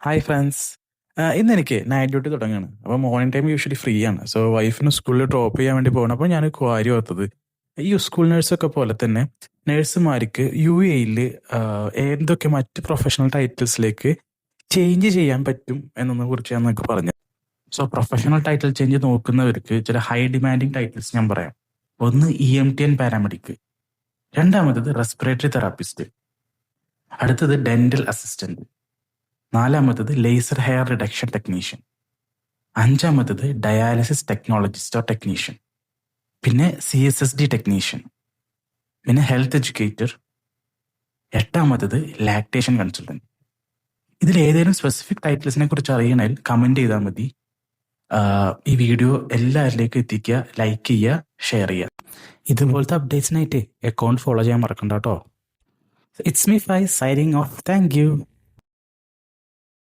Hi friends. ഇന്ന് എനിക്ക് night duty തുടങ്ങുകയാണ്. അപ്പോൾ മോർണിംഗ് ടൈം യൂഷ്വലി ഫ്രീ ആണ്. സോ വൈഫിന് സ്കൂളിൽ ഡ്രോപ്പ് ചെയ്യാൻ വേണ്ടി പോകണം. അപ്പോൾ ഞാൻ കാര്യം ഓർത്തത്, ഈ സ്കൂൾ നഴ്സൊക്കെ പോലെ തന്നെ നഴ്സുമാർക്ക് UAE എന്തൊക്കെ മറ്റ് പ്രൊഫഷണൽ ടൈറ്റിൽസിലേക്ക് ചേഞ്ച് ചെയ്യാൻ പറ്റും എന്നതിനെ കുറിച്ചാണ് നിങ്ങൾക്ക് പറഞ്ഞത്. സോ പ്രൊഫഷണൽ ടൈറ്റിൽ ചേഞ്ച് നോക്കുന്നവർക്ക് ചില ഹൈ ഡിമാൻഡിങ് ടൈറ്റിൽസ് ഞാൻ പറയാം. ഒന്ന് EMT ആൻഡ് പാരാമെഡിക്, രണ്ടാമത്തത് റെസ്പിറേറ്ററി തെറാപ്പിസ്റ്റ്, അടുത്തത് ഡെന്റൽ അസിസ്റ്റന്റ്, നാലാമത്തത് ലേസർ ഹെയർ റിഡക്ഷൻ ടെക്നീഷ്യൻ, അഞ്ചാമത്തത് ഡയാലിസിസ് ടെക്നോളജിസ്റ്റോ ടെക്നീഷ്യൻ, പിന്നെ CSSD ടെക്നീഷ്യൻ, പിന്നെ ഹെൽത്ത് എഡ്യൂക്കേറ്റർ, എട്ടാമത്തത് ലാക്ടേഷൻ കൺസൾട്ടന്റ്. ഇതിൽ ഏതെങ്കിലും സ്പെസിഫിക് ടൈറ്റിൽസിനെ കുറിച്ച് അറിയണമെങ്കിൽ കമന്റ് ചെയ്താൽ മതി. ഈ വീഡിയോ എല്ലാവരിലേക്കും എത്തിക്കുക, ലൈക്ക് ചെയ്യുക, ഷെയർ ചെയ്യുക. ഇതുപോലത്തെ അപ്ഡേറ്റ്സിനായിട്ട് അക്കൗണ്ട് ഫോളോ ചെയ്യാൻ മറക്കണ്ട കേട്ടോ. It's me phi signing off. Thank you.